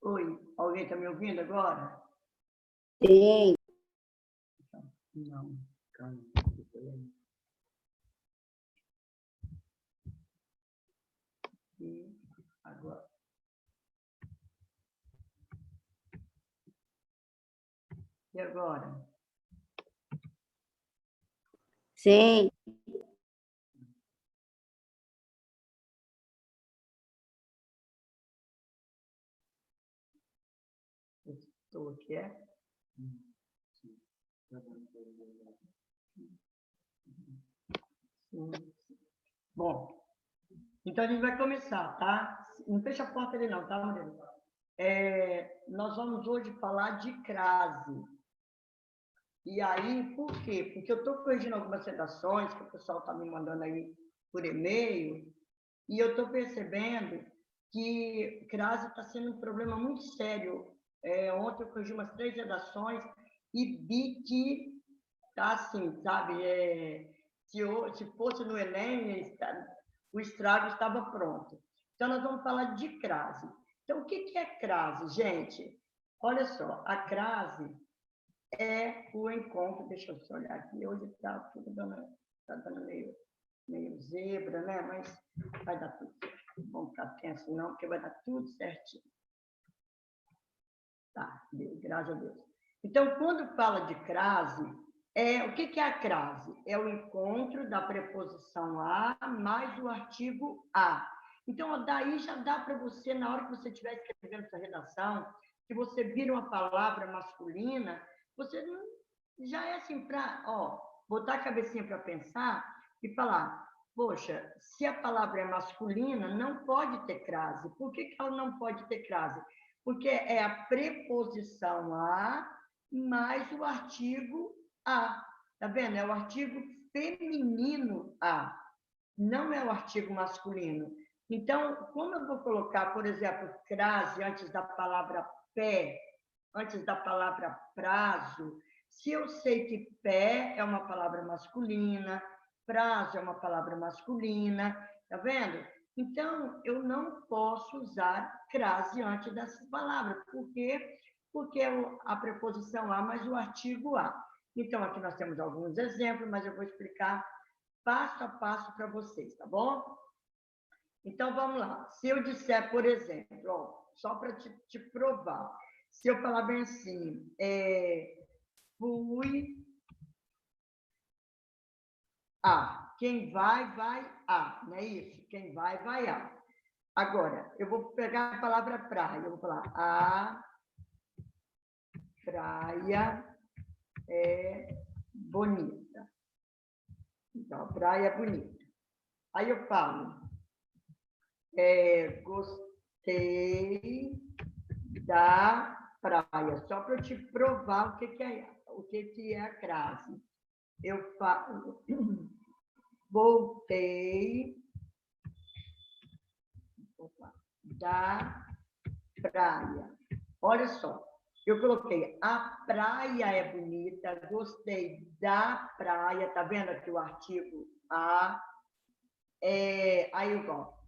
Oi, alguém está me ouvindo agora? Sim. Não, calma. E agora? E agora? Sim. Estou aqui, é? Bom, então a gente vai começar, tá? Não fecha a porta ali não, tá, Mariana? Nós vamos hoje falar de crase. E aí, por quê? Porque eu estou corrigindo algumas redações que o pessoal está me mandando aí por e-mail, e eu estou percebendo que crase está sendo um problema muito sério. Ontem eu corrigi umas 3 redações e vi que tá assim, sabe? Se fosse no Enem, o estrago estava pronto. Então, nós vamos falar de crase. Então, o que é crase, gente? Olha só, a crase é o encontro, deixa eu só olhar aqui, hoje está tudo dando meio zebra, né? Mas vai dar tudo certo. Não vamos ficar tenso não, porque vai dar tudo certinho. Tá, graças a Deus. Então, quando fala de crase, o que é a crase? É o encontro da preposição a mais o artigo a. Então, daí já dá para você, na hora que você estiver escrevendo essa redação, que você vira uma palavra masculina, você não, já é assim para, botar a cabecinha para pensar e falar, poxa, se a palavra é masculina, não pode ter crase. Por que ela não pode ter crase? Porque é a preposição a mais o artigo a. Tá vendo? É o artigo feminino a, não é o artigo masculino. Então, como eu vou colocar, por exemplo, crase antes da palavra pé, antes da palavra prazo, se eu sei que pé é uma palavra masculina, prazo é uma palavra masculina, tá vendo? Então, eu não posso usar crase antes dessas palavras. Por quê? Porque a preposição a mais o artigo a. Então, aqui nós temos alguns exemplos, mas eu vou explicar passo a passo para vocês, tá bom? Então, vamos lá. Se eu disser, por exemplo, só para te provar, se eu falar bem assim, fui a. Quem vai, vai a. Não é isso? Quem vai, vai a. Agora, eu vou pegar a palavra praia. Eu vou falar a praia é bonita. Então, a praia é bonita. Aí eu falo, gostei da praia. Só para eu te provar o que é a crase. Eu falo, voltei da praia. Olha só, eu coloquei a praia é bonita, gostei da praia, tá vendo aqui o artigo a, aí eu gosto,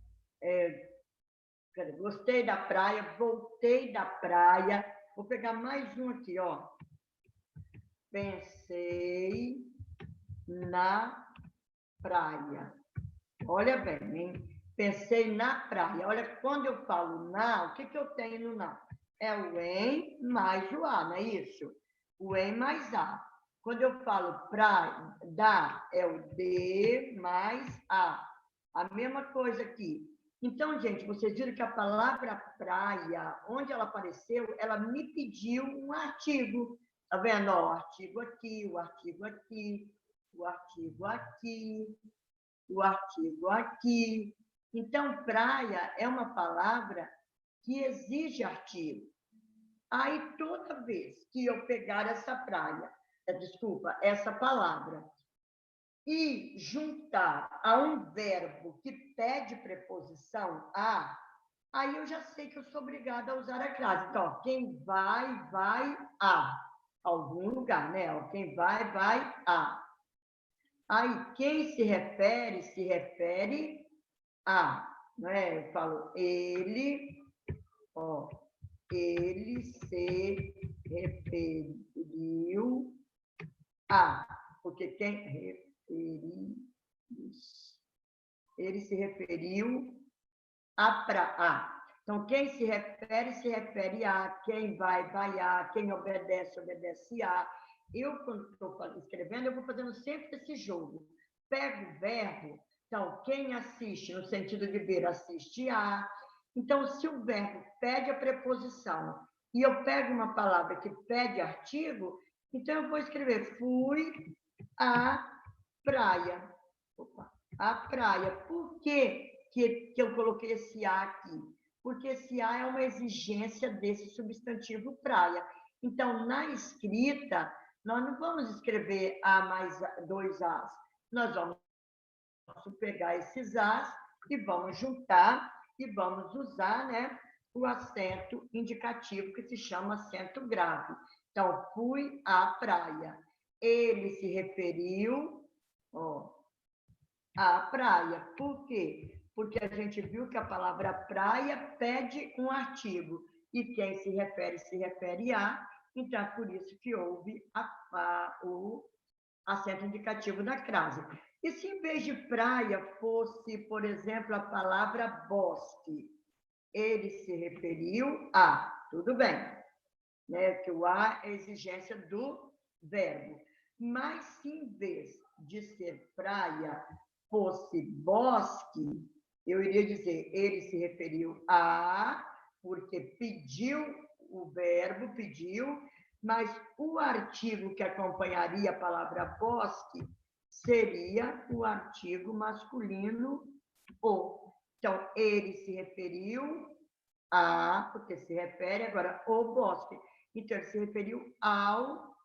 gostei da praia, voltei da praia, vou pegar mais um aqui, ó, pensei na praia, olha bem, hein? Pensei na praia. Olha, quando eu falo na, o que eu tenho no na? É o em mais o a, não é isso? O em mais a. Quando eu falo praia, da, é o de mais a. A mesma coisa aqui. Então, gente, vocês viram que a palavra praia, onde ela apareceu, ela me pediu um artigo. Tá vendo? Ó, o artigo aqui, o artigo aqui, o artigo aqui, o artigo aqui. Então, praia é uma palavra que exige artigo. Aí, toda vez que eu pegar essa essa palavra, e juntar a um verbo que pede preposição a, aí eu já sei que eu sou obrigada a usar a crase. Então, quem vai, vai a. algum lugar, né? Quem vai, vai a. Aí, quem se refere a, não é? Eu falo, ele, ó, ele se referiu a, porque quem referiu, ele se referiu a. Então, quem se refere a, quem vai, vai a, quem obedece, obedece a. Eu, quando estou escrevendo, eu vou fazendo sempre esse jogo. Pego o verbo, então, quem assiste, no sentido de ver, assiste a. Então, se o verbo pede a preposição e eu pego uma palavra que pede artigo, então eu vou escrever fui à praia. Opa, à praia. Por quê que eu coloquei esse a aqui? Porque esse a é uma exigência desse substantivo praia. Então, na escrita, nós não vamos escrever a mais dois as. Nós vamos pegar esses as e vamos juntar e vamos usar, né, o acento indicativo que se chama acento grave. Então, fui à praia. Ele se referiu, ó, à praia. Por quê? Porque a gente viu que a palavra praia pede um artigo. E quem se refere a, então é por isso que houve o acento indicativo da crase. E se em vez de praia fosse, por exemplo, a palavra bosque, ele se referiu a, tudo bem, né? Que o a é exigência do verbo. Mas se em vez de ser praia fosse bosque, eu iria dizer, ele se referiu a, porque pediu, o verbo pediu, mas o artigo que acompanharia a palavra bosque seria o artigo masculino o. Então, ele se referiu a, porque se refere agora ao bosque. Então, ele se referiu ao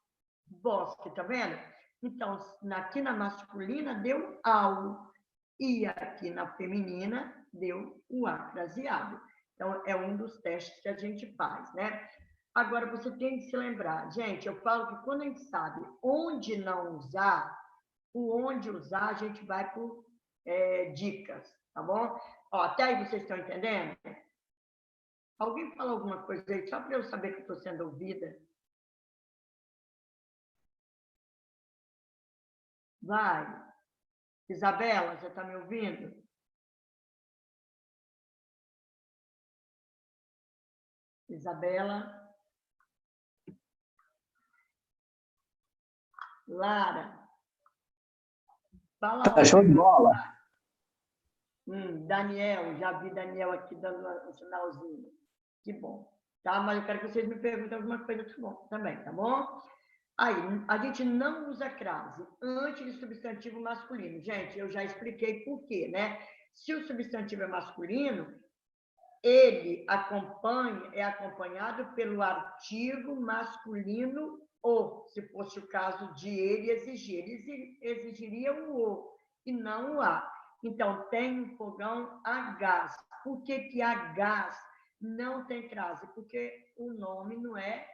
bosque, tá vendo? Então, aqui na masculina deu ao, e aqui na feminina deu o a craseado. Então, é um dos testes que a gente faz, né? Agora, você tem que se lembrar, gente, eu falo que quando a gente sabe onde não usar, o onde usar, a gente vai por dicas, tá bom? Ó, até aí vocês estão entendendo? Alguém fala alguma coisa aí, só para eu saber que estou sendo ouvida? Vai. Isabela, você está me ouvindo? Isabela? Lara? Fala. Tá show de bola. Daniel, já vi Daniel aqui dando um sinalzinho. Que bom. Tá? Mas eu quero que vocês me perguntem alguma coisa também, tá bom? Aí, a gente não usa crase antes de substantivo masculino. Gente, eu já expliquei por quê, né? Se o substantivo é masculino, ele é acompanhado pelo artigo masculino o, se fosse o caso de ele exigir. Ele exigiria o e não o a. Então, tem um fogão a gás. Por que a gás não tem crase? Porque o nome não é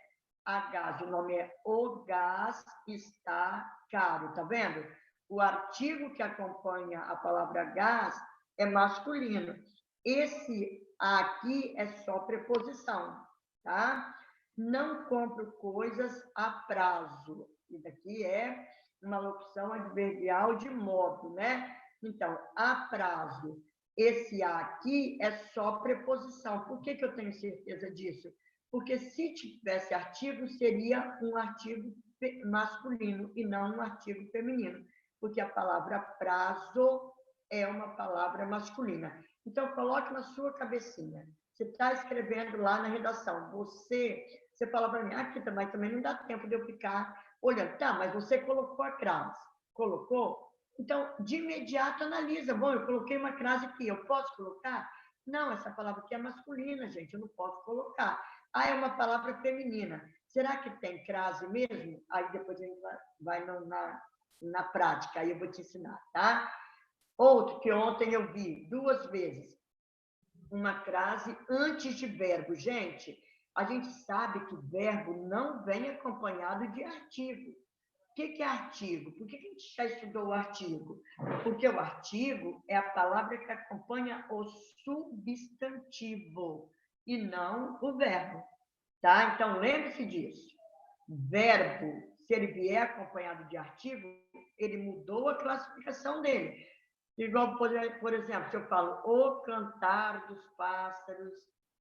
a gás, o nome é o gás está caro, tá vendo? O artigo que acompanha a palavra gás é masculino. Esse aqui é só preposição, tá? Não compro coisas a prazo. Isso daqui é uma locução adverbial de modo, né? Então, a prazo. Esse a aqui é só preposição. Por que eu tenho certeza disso? Porque se tivesse artigo, seria um artigo masculino e não um artigo feminino, porque a palavra prazo é uma palavra masculina. Então, coloque na sua cabecinha. Você está escrevendo lá na redação, você fala para mim, aqui também não dá tempo de eu ficar olhando. Tá, mas você colocou a crase. Colocou? Então, de imediato, analisa. Bom, eu coloquei uma crase aqui, eu posso colocar? Não, essa palavra aqui é masculina, gente, eu não posso colocar. Ah, é uma palavra feminina. Será que tem crase mesmo? Aí depois a gente vai na prática, aí eu vou te ensinar, tá? Outro que ontem eu vi 2 vezes, uma crase antes de verbo. Gente, A gente sabe que verbo não vem acompanhado de artigo. O que é artigo? Por que a gente já estudou o artigo? Porque o artigo é a palavra que acompanha o substantivo e não o verbo. Tá? Então, lembre-se disso. Verbo, se ele vier acompanhado de artigo, ele mudou a classificação dele. Igual, por exemplo, se eu falo o cantar dos pássaros,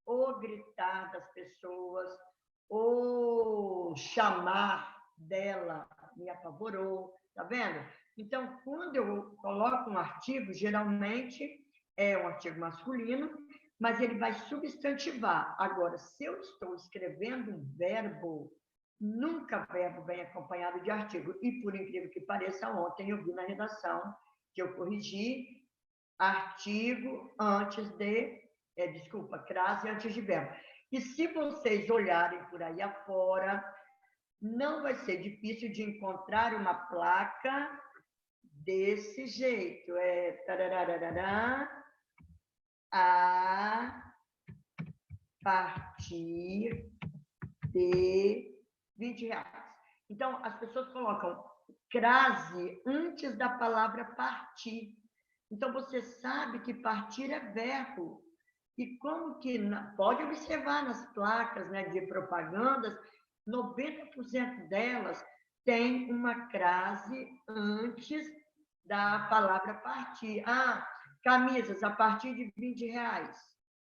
o gritar das pessoas, o chamar dela me apavorou, tá vendo? Então, quando eu coloco um artigo, geralmente é um artigo masculino, mas ele vai substantivar. Agora, se eu estou escrevendo um verbo, nunca verbo vem acompanhado de artigo. E, por incrível que pareça, ontem eu vi na redação que eu corrigi artigo antes de, crase antes de verbo. E se vocês olharem por aí afora, não vai ser difícil de encontrar uma placa desse jeito. A partir de R$20. Então, as pessoas colocam crase antes da palavra partir. Então, você sabe que partir é verbo. E como que... Pode observar nas placas, né, de propagandas, 90% delas tem uma crase antes da palavra partir. Ah, camisas a partir de R$20.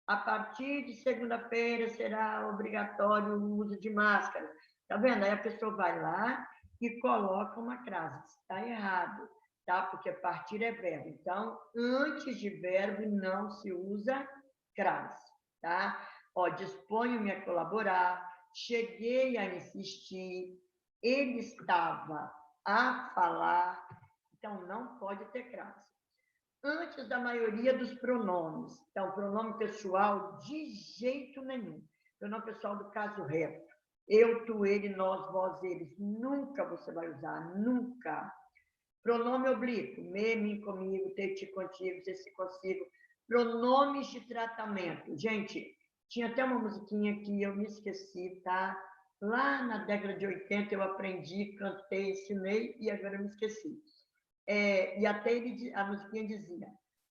A partir de segunda-feira será obrigatório o uso de máscara. Tá vendo? Aí a pessoa vai lá e coloca uma crase. Está errado, tá? Porque partir é verbo. Então, antes de verbo não se usa crase, tá? Ó, disponho-me a colaborar, cheguei a insistir, ele estava a falar. Então, não pode ter crase. Antes da maioria dos pronomes. Então, pronome pessoal, de jeito nenhum. Pronome pessoal do caso reto. Eu, tu, ele, nós, vós, eles. Nunca você vai usar, nunca. Pronome oblíquo, me, mim, comigo, te, ti, contigo, se, se, consigo. Pronomes de tratamento. Gente, tinha até uma musiquinha que eu me esqueci, tá? Lá na década de 80 eu aprendi, cantei, ensinei e agora eu me esqueci. E até a musiquinha dizia: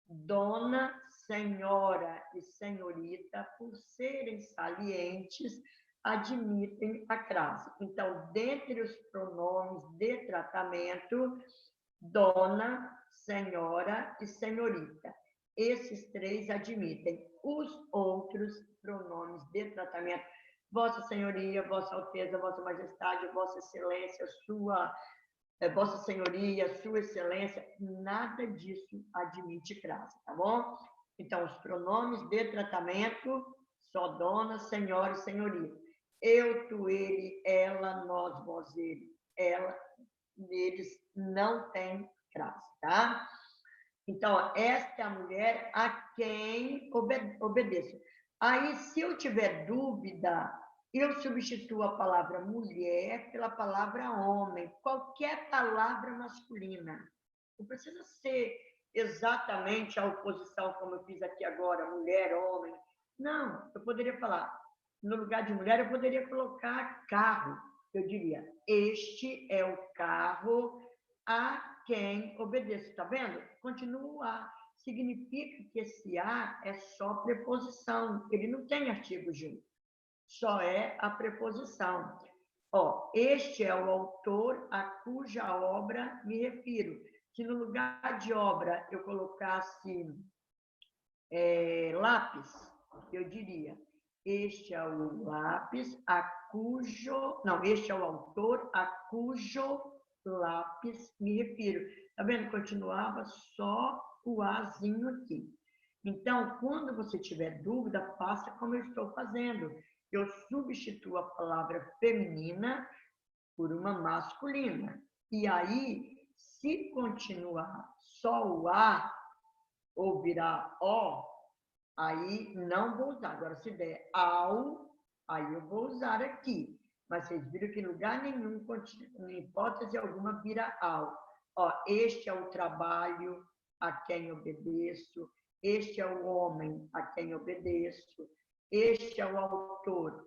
dona, senhora e senhorita, por serem salientes, admitem a crase. Então, dentre os pronomes de tratamento, dona, senhora e senhorita. Esses três admitem. Os outros pronomes de tratamento, Vossa Senhoria, Vossa Alteza, Vossa Majestade, Vossa Excelência, Vossa Senhoria, Sua Excelência, nada disso admite crase, tá bom? Então, os pronomes de tratamento, só dona, senhora e senhoria. Eu, tu, ele, ela, nós, vós, ele, ela, eles não têm crase, tá? Então, esta é a mulher a quem obedeço. Aí, se eu tiver dúvida, eu substituo a palavra mulher pela palavra homem, qualquer palavra masculina. Não precisa ser exatamente a oposição, como eu fiz aqui agora, mulher, homem. Não, eu poderia falar, no lugar de mulher, eu poderia colocar carro. Eu diria, este é o carro a quem obedeço. Está vendo? Continua a. Significa que esse a é só preposição, ele não tem artigo junto. Só é a preposição. Ó, este é o autor a cuja obra me refiro. Se no lugar de obra eu colocasse lápis, eu diria, este é o lápis a cujo... Não, este é o autor a cujo lápis me refiro. Tá vendo? Continuava só o azinho aqui. Então, quando você tiver dúvida, faça como eu estou fazendo. Eu substituo a palavra feminina por uma masculina. E aí, se continuar só o A ou virar O, aí não vou usar. Agora, se der ao, aí eu vou usar aqui. Mas vocês viram que em lugar nenhum, em hipótese alguma, vira ao. Ó, este é o trabalho a quem obedeço. Este é o homem a quem obedeço. Este é o autor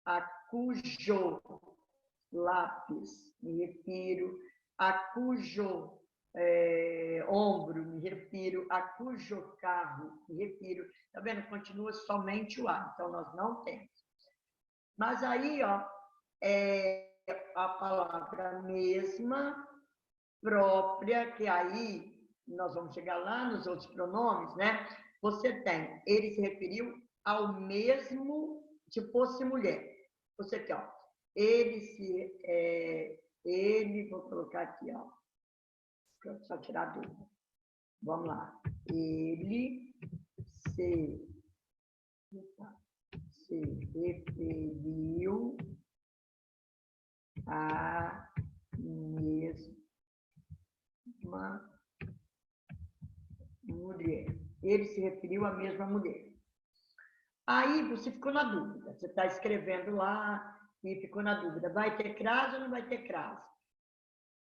acujo lápis, me refiro, acujo ombro, me refiro, acujo carro, me refiro. Tá vendo? Continua somente o A, então nós não temos. Mas aí, ó, a palavra mesma, própria, que aí nós vamos chegar lá nos outros pronomes, né? Você tem, ele se referiu ao mesmo, se fosse mulher. Você quer, ó, ele, vou colocar aqui, ó, só tirar a dúvida. Vamos lá. Ele se referiu à mesma mulher. Ele se referiu à mesma mulher. Aí você ficou na dúvida. Você está escrevendo lá e ficou na dúvida. Vai ter crase ou não vai ter crase?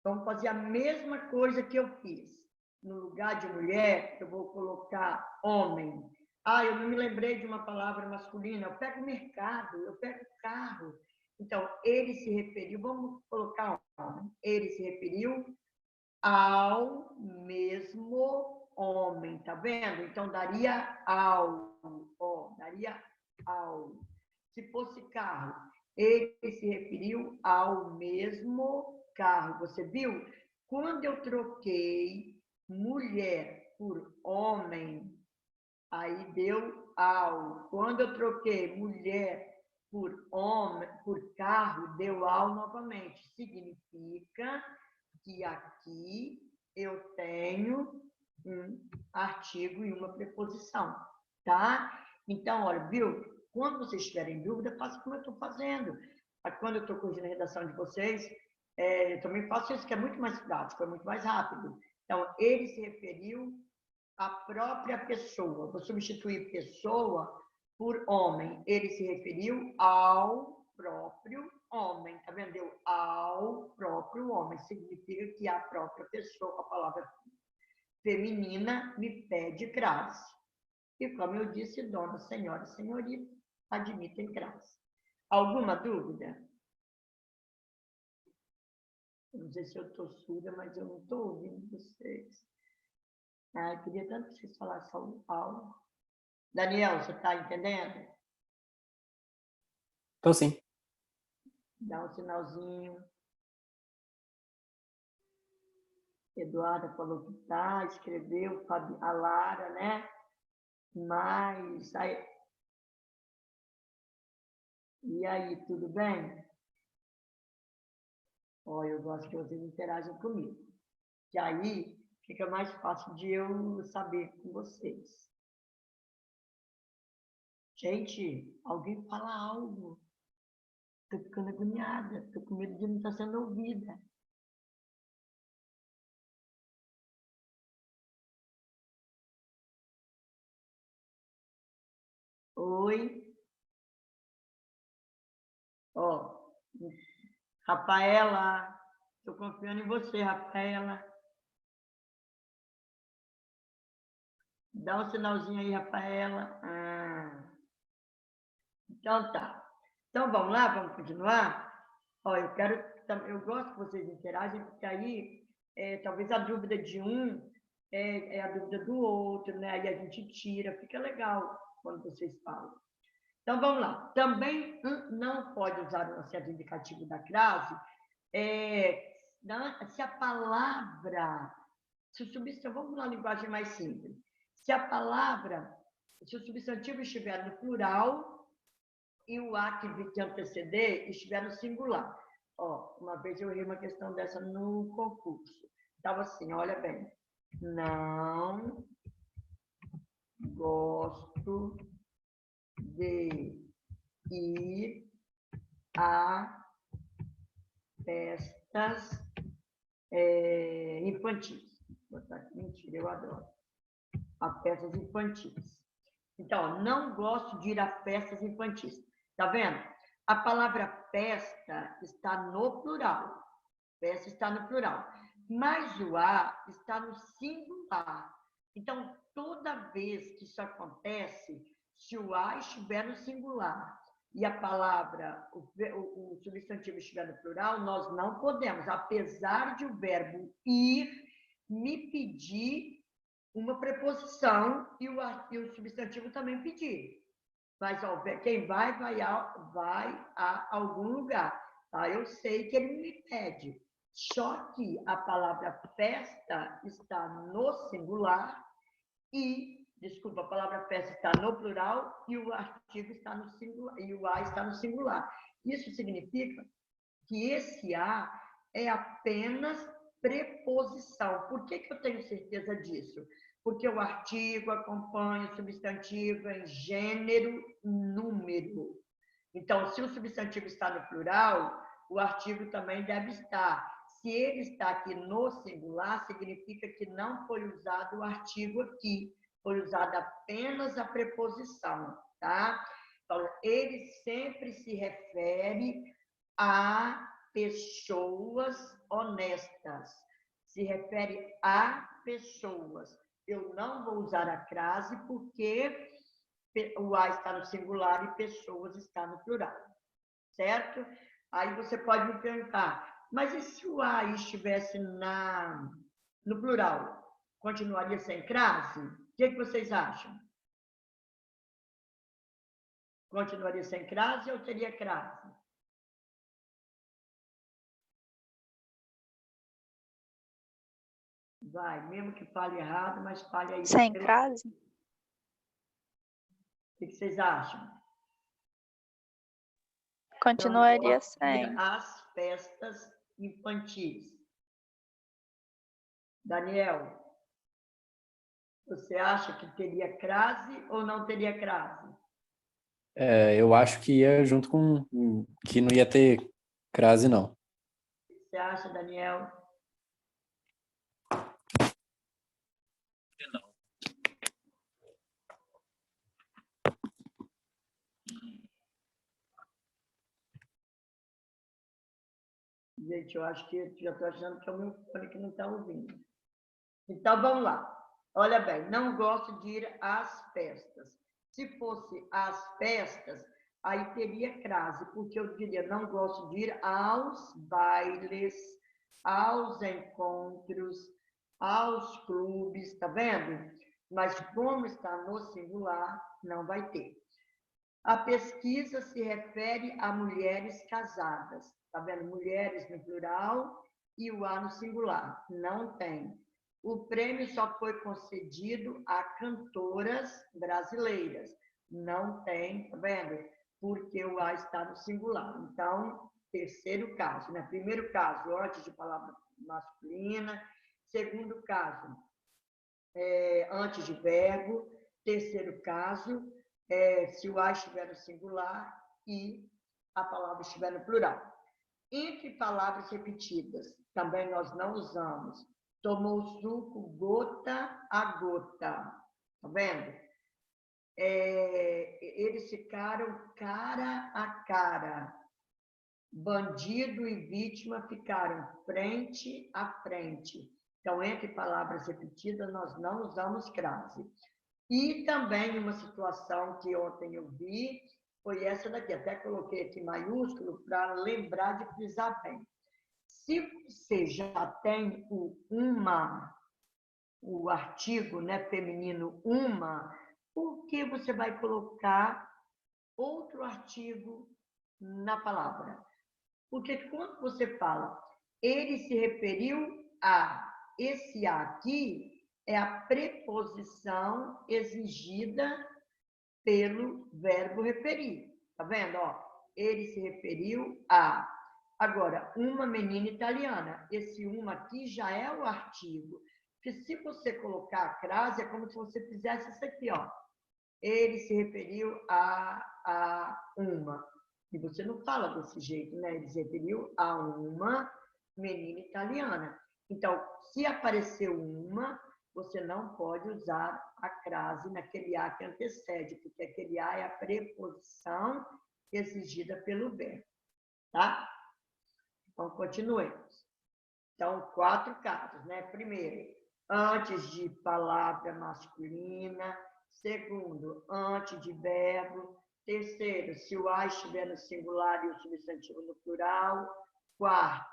Vamos fazer a mesma coisa que eu fiz. No lugar de mulher, eu vou colocar homem. Ah, eu não me lembrei de uma palavra masculina. Eu pego mercado, eu pego carro. Então, ele se referiu, vamos colocar homem. Ele se referiu ao mesmo homem, tá vendo? Então, daria ao, ó, daria ao. Se fosse carro, ele se referiu ao mesmo carro. Você viu? Quando eu troquei mulher por homem, aí deu ao. Quando eu troquei mulher por homem, por carro, deu ao novamente. Significa que aqui eu tenho um artigo e uma preposição, tá? Então, olha, viu? Quando vocês tiverem dúvida, faça como eu estou fazendo. Quando eu estou corrigindo a redação de vocês, eu também faço isso, que é muito mais prático, é muito mais rápido. Então, ele se referiu à própria pessoa. Vou substituir pessoa por homem. Ele se referiu ao próprio homem. Tá vendo? Ao próprio homem. Significa que a própria pessoa, a palavra feminina, me pede crase. E como eu disse, dona, senhora, senhorita, admitem crase. Alguma dúvida? Não sei se eu estou surda, mas eu não estou ouvindo vocês. Eu queria tanto que vocês falassem algo. Daniel, você está entendendo? Estou sim. Dá um sinalzinho. Eduarda falou que tá, escreveu, a Lara, né? Mas, aí... E aí, tudo bem? Ó, eu gosto que vocês interagem comigo. Que aí fica mais fácil de eu saber com vocês. Gente, alguém fala algo. Estou ficando agoniada, estou com medo de não estar sendo ouvida. Oi? Ó, Rafaela, estou confiando em você, Rafaela. Dá um sinalzinho aí, Rafaela. Então tá. Então vamos lá, vamos continuar? Ó, eu gosto que vocês interagem, porque aí talvez a dúvida de um é a dúvida do outro, né? Aí a gente tira, fica legal quando vocês falam. Então vamos lá. Também não pode usar o certo indicativo da crase se a palavra, vamos na linguagem mais simples. Se o substantivo estiver no plural e o A que anteceder estiver no singular. Ó, uma vez eu errei uma questão dessa no concurso. Estava assim, olha bem. Não gosto de ir a festas infantis. Mentira, eu adoro. A festas infantis. Então, não gosto de ir a festas infantis. Tá vendo? A palavra festa está no plural. Festa está no plural. Mas o A está no singular. Então, toda vez que isso acontece, se o A estiver no singular e a palavra, o substantivo estiver no plural, nós não podemos, apesar de o verbo ir me pedir uma preposição e o substantivo também pedir. Mas ó, quem vai a algum lugar. Tá? Eu sei que ele me pede. Só que a palavra festa está no singular a palavra festa está no plural e o artigo está no singular, e o a está no singular. Isso significa que esse a é apenas preposição. Por que eu tenho certeza disso? Porque o artigo acompanha o substantivo em gênero, número. Então, se o substantivo está no plural, o artigo também deve estar. Se ele está aqui no singular, significa que não foi usado o artigo aqui, foi usada apenas a preposição, tá? Então, ele sempre se refere a pessoas honestas. Se refere a pessoas. Eu não vou usar a crase porque o a está no singular e pessoas está no plural, certo? Aí você pode me perguntar, mas e se o a estivesse no plural? Continuaria sem crase? O que vocês acham? Continuaria sem crase ou teria crase? Vai, mesmo que fale errado, mas fale aí. Sem crase? O que vocês acham? Continuaria Então, sem. as festas infantis. Daniel, você acha que teria crase ou não teria crase? Eu acho que ia junto com... que não ia ter crase, não. O que você acha, Daniel? Não. Gente, eu acho que já estou achando que é o meu fone que não está ouvindo. Então, vamos lá. Olha bem, não gosto de ir às festas. Se fosse às festas, aí teria crase, porque eu diria, não gosto de ir aos bailes, aos encontros, aos clubes, tá vendo? Mas como está no singular, não vai ter. A pesquisa se refere a mulheres casadas. Tá vendo? Mulheres no plural e o a no singular. Não tem. O prêmio só foi concedido a cantoras brasileiras. Não tem, tá vendo? Porque o a está no singular. Então, terceiro caso, né? Primeiro caso, antes de palavra masculina. Segundo caso, antes de verbo. Terceiro caso, se o a estiver no singular e a palavra estiver no plural. Entre palavras repetidas, também nós não usamos. Tomou suco gota a gota. Tá vendo? Eles ficaram cara a cara. Bandido e vítima ficaram frente a frente. Então, entre palavras repetidas, nós não usamos crase. E também uma situação que ontem eu vi, foi essa daqui, até coloquei aqui maiúsculo para lembrar de frisar bem. Se você já tem o artigo, né, feminino uma, por que você vai colocar outro artigo na palavra? Porque quando você fala, ele se referiu a, esse a aqui é a preposição exigida pelo verbo referir. Tá vendo? Ó, ele se referiu a. Agora, uma menina italiana. Esse uma aqui já é o artigo. Porque se você colocar a crase, é como se você fizesse isso aqui, ó. Ele se referiu a uma. E você não fala desse jeito, né? Ele se referiu a uma menina italiana. Então, se apareceu uma, você não pode usar a crase naquele a que antecede, porque aquele a é a preposição exigida pelo verbo, tá? Então, continuemos. Então, 4 casos, né? Primeiro, antes de palavra masculina. Segundo, antes de verbo. Terceiro, se o A estiver no singular e o substantivo no plural. Quarto,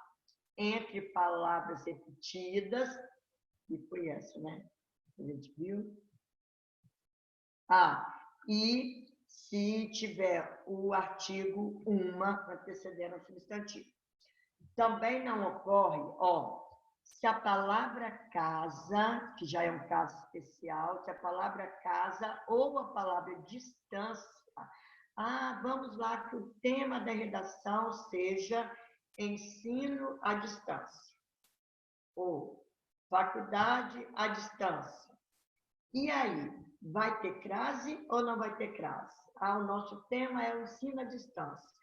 entre palavras repetidas. E foi essa, né? A gente viu. E se tiver o artigo uma antecedendo o substantivo. Também não ocorre, se a palavra casa, que já é um caso especial, se a palavra casa ou a palavra distância, vamos lá que o tema da redação seja ensino à distância, ou faculdade à distância. E aí, vai ter crase ou não vai ter crase? O nosso tema é o ensino à distância.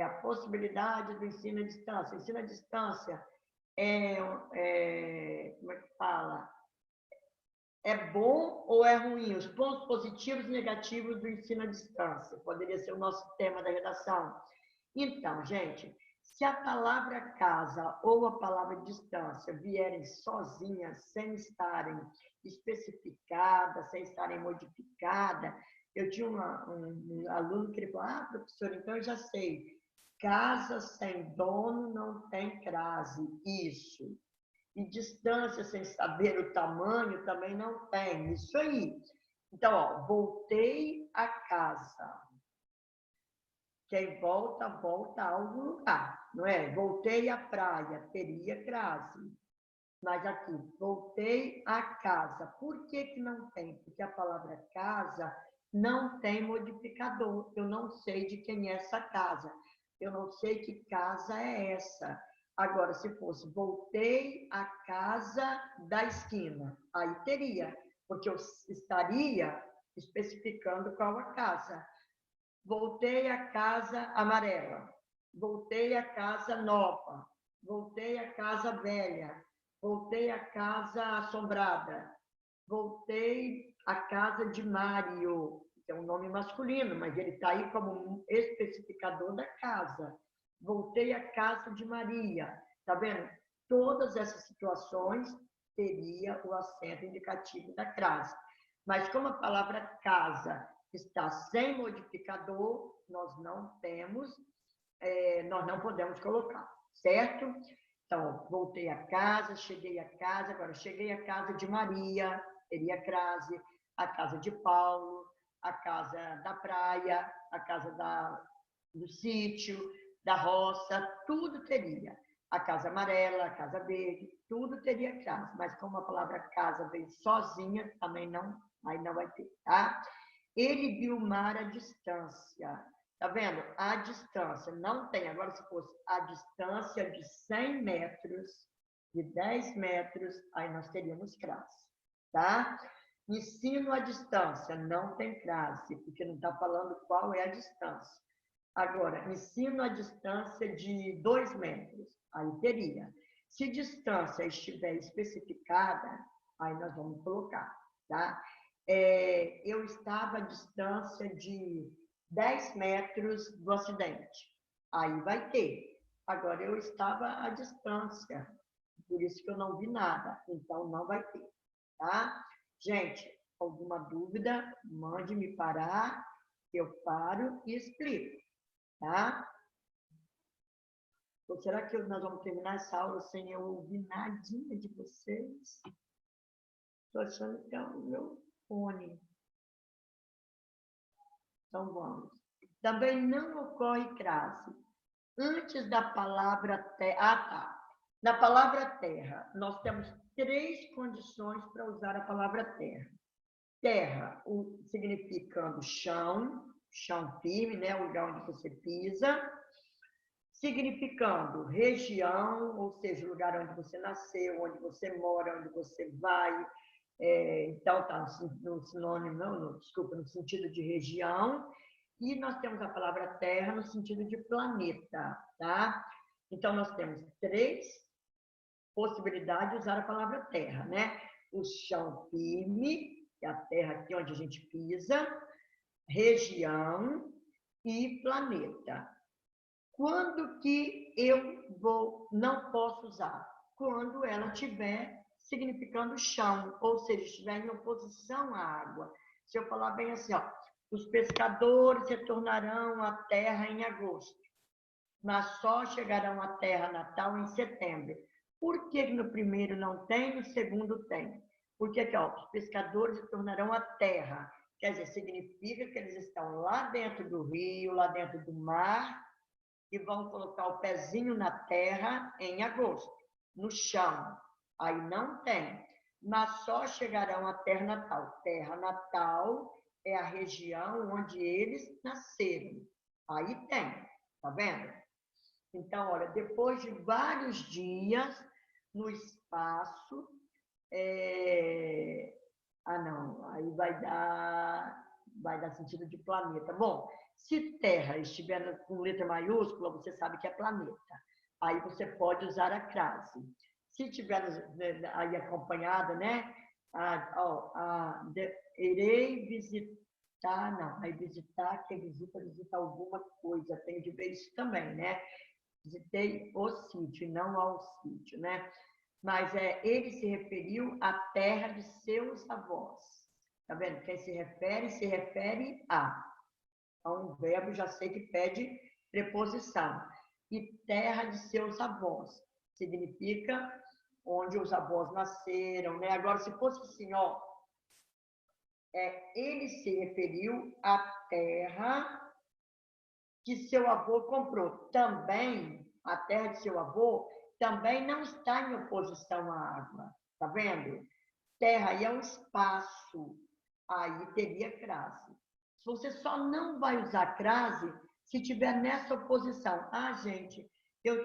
A possibilidade do ensino à distância. Ensino à distância como é que fala? É bom ou é ruim? Os pontos positivos e negativos do ensino à distância. Poderia ser o nosso tema da redação. Então, gente, se a palavra casa ou a palavra distância vierem sozinhas, sem estarem especificadas, sem estarem modificadas, eu tinha um aluno que ele falou, professor, então eu já sei, casa sem dono não tem crase, isso. E distância sem saber o tamanho também não tem, isso aí. Então, voltei a casa. Quem volta, volta a algum lugar, não é? Voltei à praia, teria crase. Mas aqui, voltei à casa. Por que não tem? Porque a palavra casa não tem modificador. Eu não sei de quem é essa casa. Eu não sei que casa é essa. Agora, se fosse voltei à casa da esquina, aí teria, porque eu estaria especificando qual a casa. Voltei à casa amarela, voltei à casa nova, voltei à casa velha, voltei à casa assombrada, voltei à casa de Mário, que é um nome masculino, mas ele está aí como um especificador da casa. Voltei à casa de Maria, tá vendo? Todas essas situações teria o acento indicativo da crase. Mas como a palavra casa está sem modificador, nós não podemos colocar, certo? Então, voltei a casa, cheguei a casa, agora cheguei à casa de Maria, teria crase, a casa de Paulo, a casa da praia, a casa do sítio, da roça, tudo teria. A casa amarela, a casa verde, tudo teria crase, mas como a palavra casa vem sozinha, também não, aí não vai ter, tá? Ele viu o mar à distância. Tá vendo? A distância não tem. Agora, se fosse a distância de 100 metros, de 10 metros, aí nós teríamos crase. Tá? Ensino à distância não tem crase, porque não está falando qual é a distância. Agora, ensino à distância de 2 metros, aí teria. Se distância estiver especificada, aí nós vamos colocar, tá? Eu estava à distância de 10 metros do acidente. Aí vai ter. Agora, eu estava à distância, por isso que eu não vi nada. Então, não vai ter, tá? Gente, alguma dúvida, mande me parar, eu paro e explico, tá? Ou será que nós vamos terminar essa aula sem eu ouvir nadinha de vocês? Estou achando que é o meu fone. Então, vamos. Também não ocorre crase. Antes da palavra terra. Na palavra terra, nós temos 3 condições para usar a palavra terra. Terra, significando chão firme, né? O lugar onde você pisa. Significando região, ou seja, o lugar onde você nasceu, onde você mora, onde você vai. Então, está no sinônimo, no sentido de região. E nós temos a palavra terra no sentido de planeta, tá? Então, nós temos 3 possibilidades de usar a palavra terra, né? O chão firme, que é a terra aqui onde a gente pisa, região e planeta. Quando que eu não posso usar? Quando ela tiver significando chão, ou seja, estiver em oposição à água. Se eu falar bem assim, Os pescadores retornarão à terra em agosto, mas só chegarão à terra natal em setembro. Por que no primeiro não tem, no segundo tem? Porque aqui, ó, os pescadores retornarão à terra. Quer dizer, significa que eles estão lá dentro do rio, lá dentro do mar, e vão colocar o pezinho na terra em agosto, no chão. Aí não tem. Mas só chegarão à terra natal. Terra natal é a região onde eles nasceram. Aí tem, tá vendo? Então, olha, depois de vários dias no espaço, não, aí vai dar sentido de planeta. Bom, se Terra estiver com letra maiúscula, você sabe que é planeta. Aí você pode usar a crase. Se tiver aí acompanhada, né? Irei visitar, não, aí visitar, quem visita alguma coisa, tem de ver isso também, né? Visitei o sítio, não ao sítio, né? Mas ele se referiu à terra de seus avós. Tá vendo? Quem se refere a. Então, um verbo já sei que pede preposição. E terra de seus avós. Significa onde os avós nasceram, né? Agora, se fosse assim, ó, ele se referiu à terra que seu avô comprou. Também, a terra de seu avô também não está em oposição à água. Tá vendo? Terra aí é um espaço. Aí teria crase. Você só não vai usar crase se tiver nessa oposição. Ah, gente, eu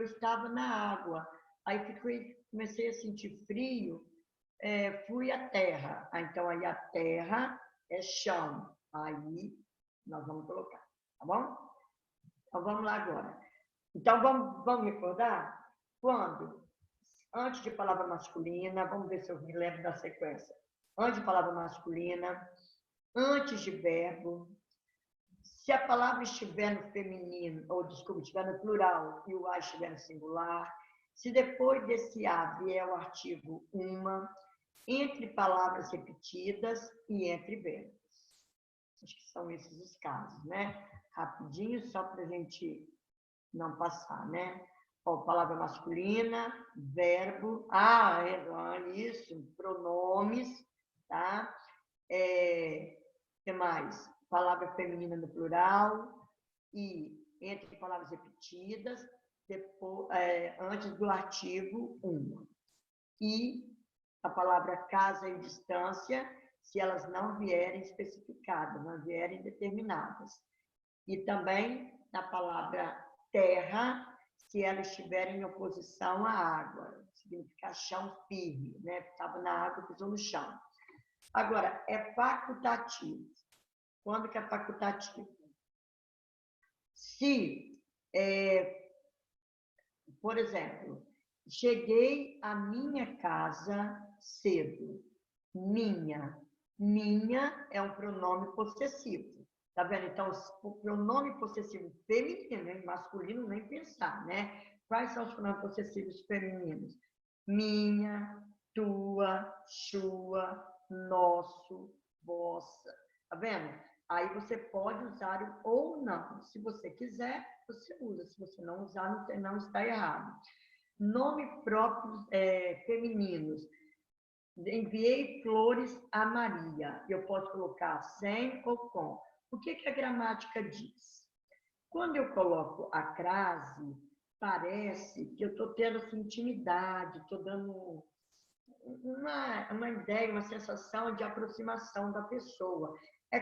estava na água. Aí comecei a sentir frio, fui à terra. Então, aí a terra é chão. Aí nós vamos colocar. Tá bom? Então, vamos lá agora. Então, vamos recordar? Quando? Antes de palavra masculina, vamos ver se eu me lembro da sequência. Antes de palavra masculina, antes de verbo, se a palavra estiver no feminino, ou desculpa, estiver no plural e o a estiver no singular, se depois desse a vier o artigo uma, entre palavras repetidas e entre verbos. Acho que são esses os casos, né? Rapidinho, só para a gente não passar, né? Ó, palavra masculina, verbo, isso, pronomes, tá? Que mais? Palavra feminina no plural e entre palavras repetidas, depois, antes do artigo 1. E a palavra casa e distância, se elas não vierem especificadas, não vierem determinadas. E também na palavra terra, se ela estiver em oposição à água, significa chão firme, né? Estava na água, pisou no chão. Agora, é facultativo. Quando que é facultativo? Se, por exemplo, cheguei à minha casa cedo. Minha. Minha é um pronome possessivo. Tá vendo? Então, o pronome possessivo feminino, hein? Masculino, nem pensar, né? Quais são os pronomes possessivos femininos? Minha, tua, sua, nosso, vossa. Tá vendo? Aí você pode usar o ou não. Se você quiser, você usa. Se você não usar, não está errado. Nome próprios femininos. Enviei flores a Maria. Eu posso colocar sem ou com. O que a gramática diz? Quando eu coloco a crase, parece que eu estou tendo essa intimidade, estou dando uma ideia, uma sensação de aproximação da pessoa. É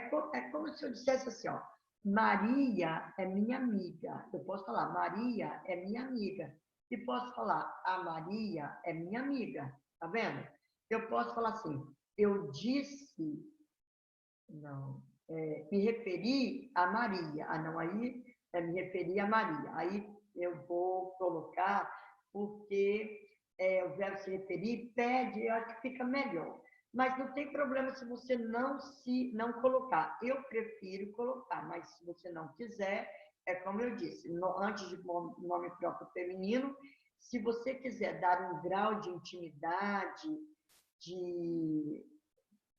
como se eu dissesse assim, ó, Maria é minha amiga. Eu posso falar, Maria é minha amiga. E posso falar, a Maria é minha amiga. Tá vendo? Eu posso falar assim, eu disse, não, me referi a Maria. Não, aí me referi a Maria. Aí eu vou colocar, porque o verbo se referir pede, eu acho que fica melhor. Mas não tem problema se você não colocar. Eu prefiro colocar, mas se você não quiser, é como eu disse, antes de nome próprio feminino, se você quiser dar um grau de intimidade, de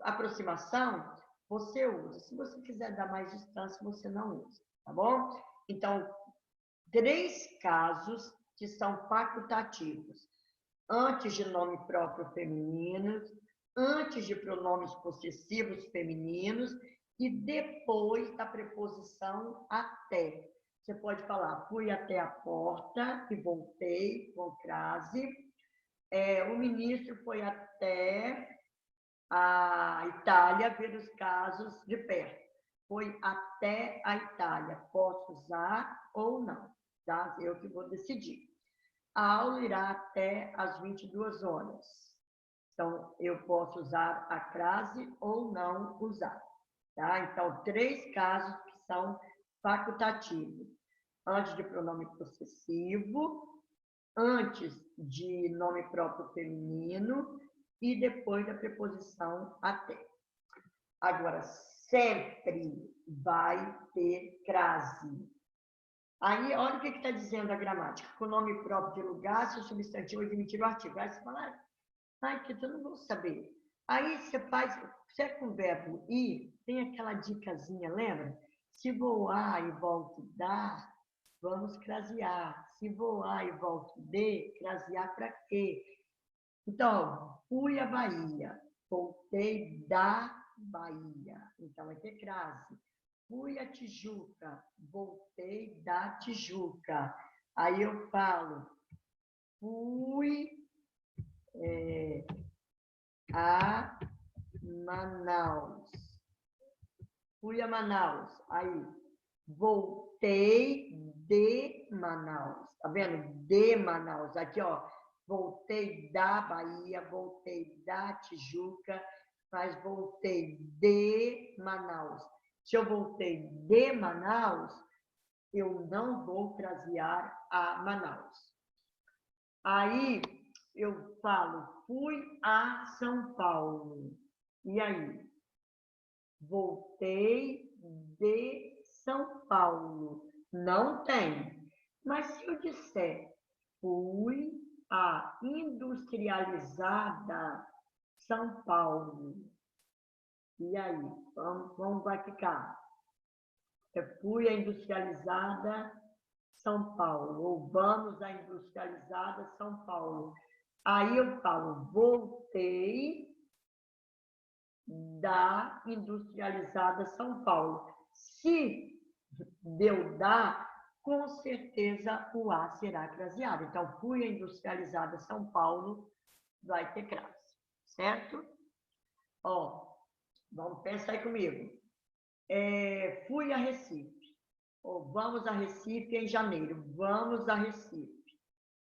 aproximação, você usa. Se você quiser dar mais distância, você não usa, tá bom? Então, 3 casos que são facultativos. Antes de nome próprio feminino, antes de pronomes possessivos femininos e depois da preposição até. Você pode falar, fui até a porta e voltei, com crase. O ministro foi até a Itália ver os casos de perto. Foi até a Itália. Posso usar ou não, tá? Eu que vou decidir. A aula irá até às 22 horas. Então, eu posso usar a crase ou não usar. Tá? Então, 3 casos que são facultativos. Antes de pronome possessivo, antes de nome próprio feminino e depois da preposição até. Agora, sempre vai ter crase. Aí, olha o que está dizendo a gramática. Com nome próprio de lugar, se o substantivo admitir o artigo. Aí você fala, que eu não vou saber. Aí você faz, você com o verbo ir, tem aquela dicasinha, lembra? Se voar e volto dar, vamos crasear. Se voar e volto de, crasear para quê? Então, fui à Bahia, voltei da Bahia. Então, vai ter crase. Fui à Tijuca, voltei da Tijuca. Aí eu falo, fui a Manaus. Fui a Manaus. Aí, voltei de Manaus. Tá vendo? De Manaus. Aqui, ó. Voltei da Bahia, voltei da Tijuca, mas voltei de Manaus. Se eu voltei de Manaus, eu não vou crasear a Manaus. Aí, eu falo, fui a São Paulo. E aí? Voltei de São Paulo. Não tem. Mas se eu disser, fui a industrializada São Paulo. E aí? Como vai ficar? Fui a industrializada São Paulo. Ou vamos à industrializada São Paulo. Aí eu falo, voltei da industrializada São Paulo. Se deu da, com certeza o A será craseado. Então, fui a industrializada São Paulo, vai ter crase, certo? Ó, vamos pensar aí comigo. Fui a Recife. Ou vamos a Recife em janeiro. Vamos a Recife.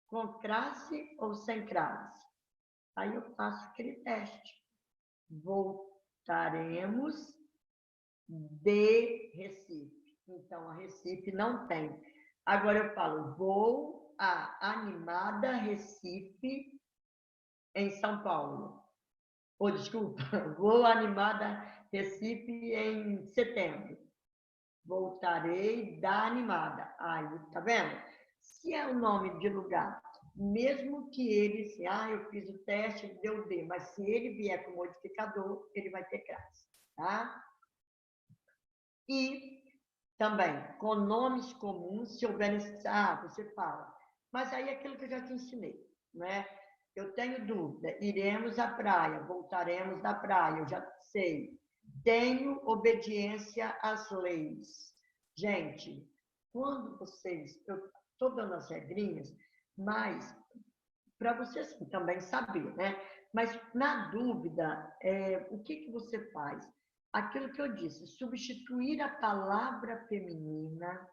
Com crase ou sem crase? Aí eu faço aquele teste. Voltaremos de Recife. Então, a Recife não tem. Agora eu falo, vou a animada Recife em São Paulo. Ou, desculpa, vou a animada Recife em setembro. Voltarei da animada. Aí, tá vendo? Se é o nome de lugar, mesmo que ele, eu fiz o teste, deu D, mas se ele vier com modificador, ele vai ter crase, tá? E também, com nomes comuns, se houver necessidade, você fala. Mas aí é aquilo que eu já te ensinei, né? Eu tenho dúvida, iremos à praia, voltaremos da praia, eu já sei. Tenho obediência às leis. Gente, quando vocês... Eu estou dando as regrinhas, mas para vocês também saber, né? Mas, na dúvida, o que você faz? Aquilo que eu disse, substituir a palavra feminina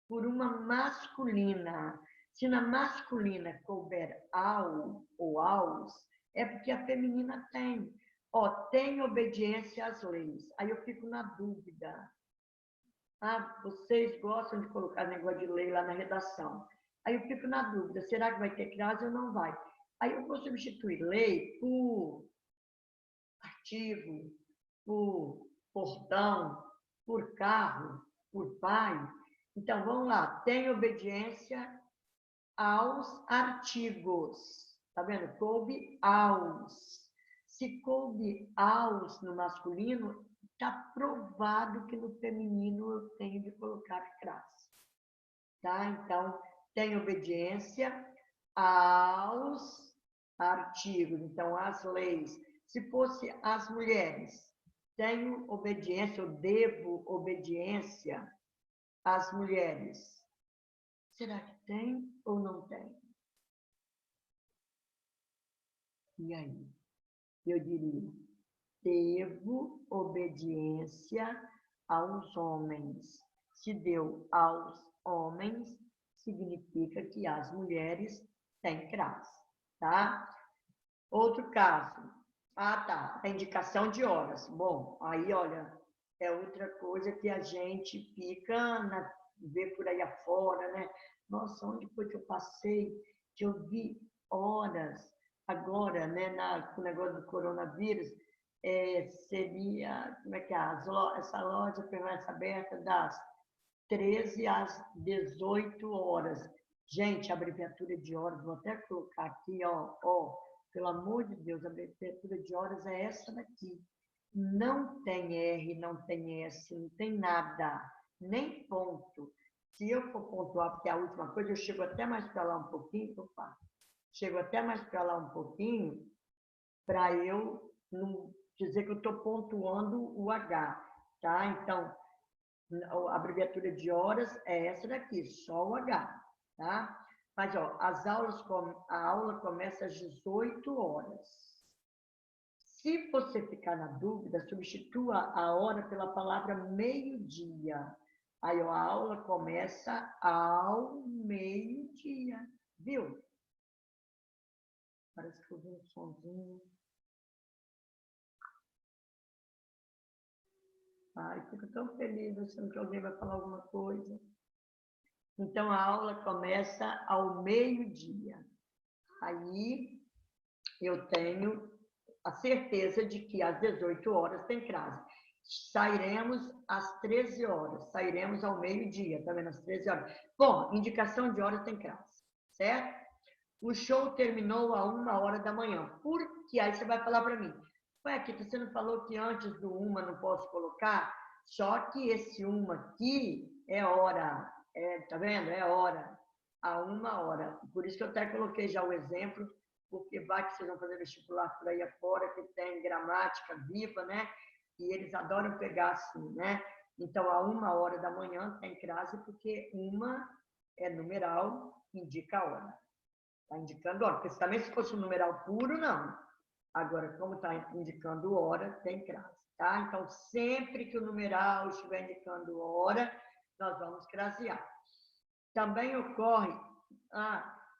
por uma masculina. Se na masculina couber ao ou aos, é porque a feminina tem. Tem obediência às leis. Aí eu fico na dúvida. Vocês gostam de colocar negócio de lei lá na redação. Aí eu fico na dúvida, será que vai ter crase ou não vai? Aí eu vou substituir lei por artigo, por portão, por carro, por pai. Então, vamos lá. Tem obediência aos artigos. Tá vendo? Coube aos. Se coube aos no masculino, está provado que no feminino eu tenho de colocar crase. Tá? Então, tem obediência aos artigos, então, às leis. Se fosse as mulheres, tenho obediência, eu devo obediência às mulheres. Será que tem ou não tem? E aí? Eu diria, devo obediência aos homens. Se deu aos homens, significa que as mulheres têm crase, tá? Outro caso. Ah, tá. A indicação de horas. Bom, aí, olha, é outra coisa que a gente fica vê por aí afora, né? Nossa, onde foi que eu passei? Que eu vi horas. Agora, né, com o negócio do coronavírus, seria, como é que é? Essa loja permanece aberta das 13 às 18 horas. Gente, a abreviatura de horas, vou até colocar aqui, ó, pelo amor de Deus, a abreviatura de horas é essa daqui. Não tem R, não tem S, não tem nada, nem ponto. Se eu for pontuar, porque é a última coisa, eu chego até mais para lá um pouquinho, chego até mais para lá um pouquinho, para eu não dizer que eu estou pontuando o H, tá? Então, a abreviatura de horas é essa daqui, só o H, tá? Mas, ó, a aula começa às 18 horas. Se você ficar na dúvida, substitua a hora pela palavra meio-dia. Aí, ó, a aula começa ao meio-dia, viu? Parece que eu vi um sonzinho. Ai, fico tão feliz achando que alguém vai falar alguma coisa. Então, a aula começa ao meio-dia. Aí, eu tenho a certeza de que às 18 horas tem crase. Sairemos às 13 horas, sairemos ao meio-dia, tá vendo? Às 13 horas. Bom, indicação de hora tem crase, certo? O show terminou a 1h da manhã. Por que? Aí você vai falar para mim, ué, Kika, você não falou que antes do 1 não posso colocar? Só que esse 1 aqui é hora, tá vendo? É hora, a 1h. Por isso que eu até coloquei já o exemplo, porque vai que vocês vão fazer vestibular por aí afora, que tem gramática viva, né? E eles adoram pegar assim, né? Então, a 1h da manhã tem crase, porque 1 é numeral, indica a hora. Está indicando hora, porque também se fosse um numeral puro, não. Agora, como está indicando hora, tem crase, tá? Então, sempre que o numeral estiver indicando hora, nós vamos crasear. Também ocorre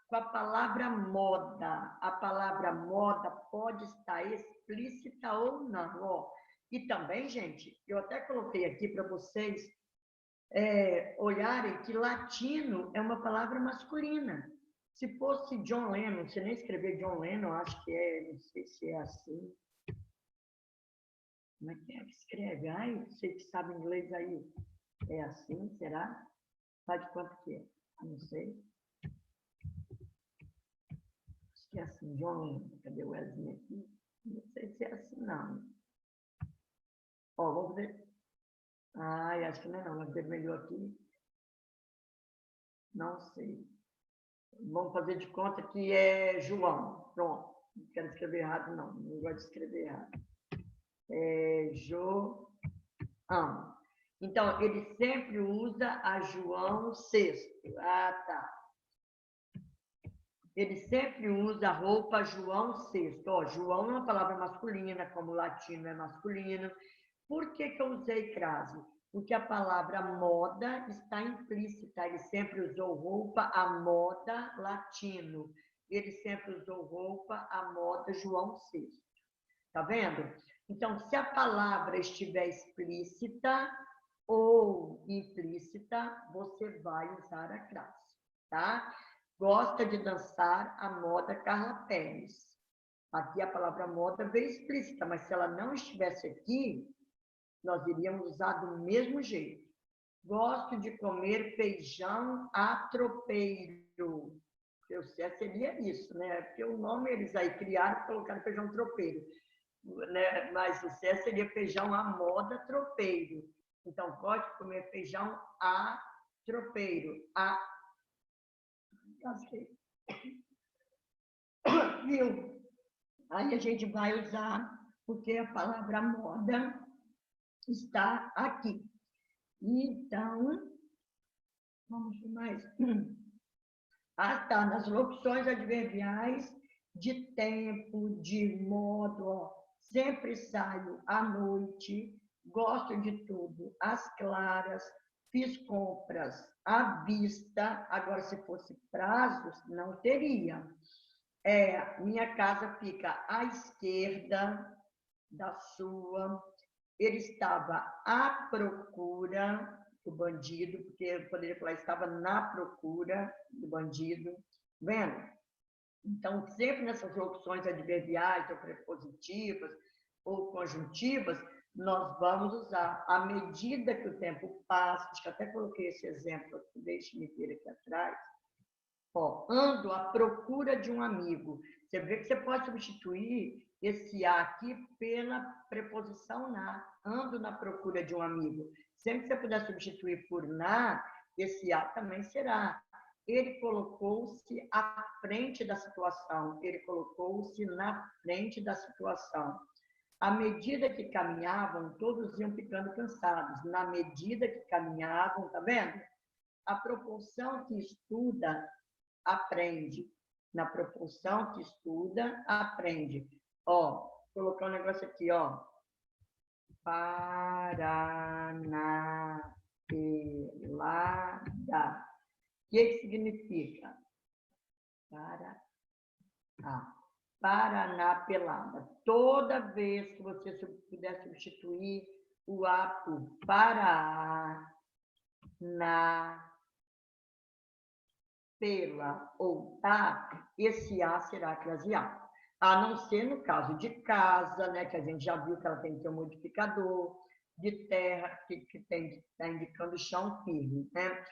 com a palavra moda. A palavra moda pode estar explícita ou não. Ó. E também, gente, eu até coloquei aqui para vocês olharem que latino é uma palavra masculina. Se fosse John Lennon, você nem escrever John Lennon, acho que não sei se é assim. Como é que escreve? Ai, você que sabe inglês aí. É assim, será? Sabe de quanto que é? Não sei. Acho que é assim, John Lennon. Cadê o Wesley aqui? Não sei se é assim, não. Ó, vamos ver. Ai, acho que não é não. Mas vermelhou aqui. Não sei. Vamos fazer de conta que é João. Pronto. Não quero escrever errado, não. Não gosto de escrever errado. João. Então, ele sempre usa a João VI. Ah, tá. Ele sempre usa a roupa João VI. Ó, João é uma palavra masculina, como latino é masculino. Por que que eu usei crase? Porque a palavra moda está implícita. Ele sempre usou roupa à moda latino. Ele sempre usou roupa à moda João VI. Tá vendo? Então, se a palavra estiver explícita ou implícita, você vai usar a crase, tá? Gosta de dançar a moda Carla Pérez. Aqui a palavra moda veio explícita, mas se ela não estivesse aqui, nós iríamos usar do mesmo jeito. Gosto de comer feijão a tropeiro. Eu sei, seria isso, né? Porque o nome eles aí criaram e colocaram feijão tropeiro. né, mais sucesso seria feijão à moda tropeiro. Então, pode comer feijão a tropeiro. Viu? Aí a gente vai usar, porque a palavra moda está aqui. Então, vamos mais. Tá, nas locuções adverbiais de tempo, de modo, ó, sempre saio à noite, gosto de tudo, às claras, fiz compras à vista. Agora, se fosse prazos, não teria. Minha casa fica à esquerda da sua. Ele estava à procura do bandido, porque eu poderia falar, estava na procura do bandido. Vendo? Então, sempre nessas locuções adverbiais, ou prepositivas, ou conjuntivas, nós vamos usar, à medida que o tempo passa. Acho que até coloquei esse exemplo aqui, deixe-me ver aqui atrás. Ó, ando à procura de um amigo. Você vê que você pode substituir esse a aqui pela preposição na. Ando na procura de um amigo. Sempre que você puder substituir por na, esse a também será. Ele colocou-se à frente da situação. Ele colocou-se na frente da situação. À medida que caminhavam, todos iam ficando cansados. Na medida que caminhavam, tá vendo? A proporção que estuda, aprende. Na proporção que estuda, aprende. Ó, colocar um negócio aqui, ó. Paranapelada. O que significa? Paranapelada. Toda vez que você puder substituir o a por para, na, pela ou tá, esse a será crasial. A não ser no caso de casa, né, que a gente já viu que ela tem que ter um modificador, de terra, que está indicando chão firme, né?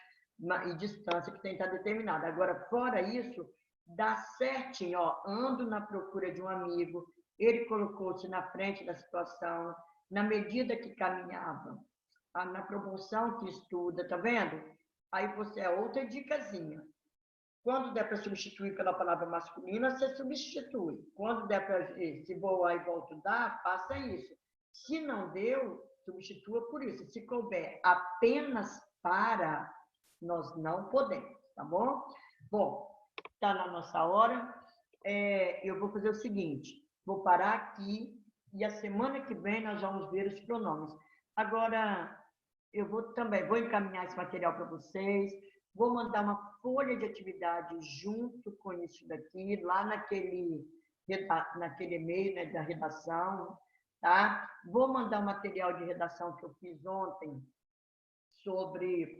E distância que tem que estar determinada. Agora, fora isso, dá certinho, ó, ando na procura de um amigo, ele colocou-se na frente da situação, na medida que caminhava, na proporção que estuda, tá vendo? Aí você é outra dicasinha. Quando der para substituir pela palavra masculina, você substitui. Quando der para, se voar e volta dar, faça isso. Se não deu, substitua por isso. Se couber apenas para, nós não podemos, tá bom? Bom, está na nossa hora. Eu vou fazer o seguinte, vou parar aqui e a semana que vem nós vamos ver os pronomes. Agora, eu vou encaminhar esse material para vocês, vou mandar uma folha de atividade junto com isso daqui, lá naquele e-mail, né, da redação, tá? Vou mandar o material de redação que eu fiz ontem sobre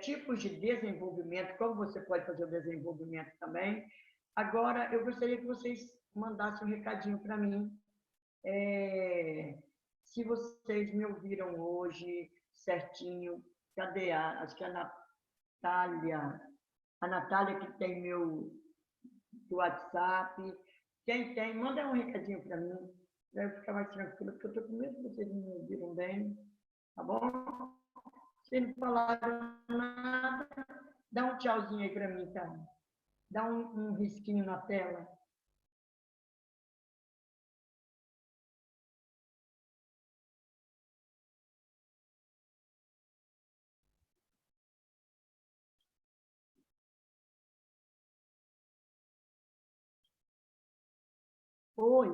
tipos de desenvolvimento, como você pode fazer o desenvolvimento também. Agora, eu gostaria que vocês mandassem um recadinho para mim. Se vocês me ouviram hoje certinho, cadê acho que a Natália que tem meu WhatsApp. Quem tem, manda um recadinho para mim, para eu ficar mais tranquilo, porque eu estou com medo que vocês não me ouviram bem, tá bom? Se não falaram nada, dá um tchauzinho aí para mim, tá? Dá um risquinho na tela. Oi.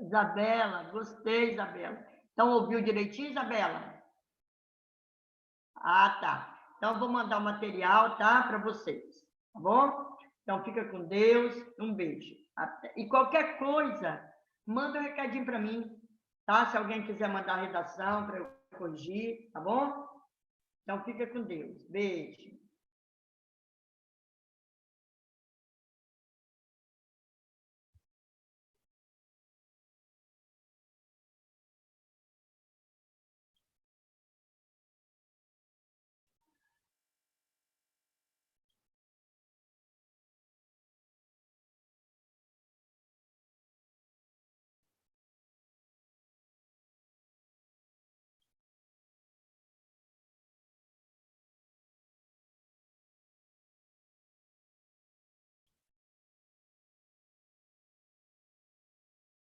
Isabela, gostei, Isabela. Então, ouviu direitinho, Isabela? Tá. Então, vou mandar o material, tá? Para vocês, tá bom? Então, fica com Deus. Um beijo. E qualquer coisa, manda um recadinho para mim, tá? Se alguém quiser mandar a redação para eu corrigir, tá bom? Então, fica com Deus. Beijo.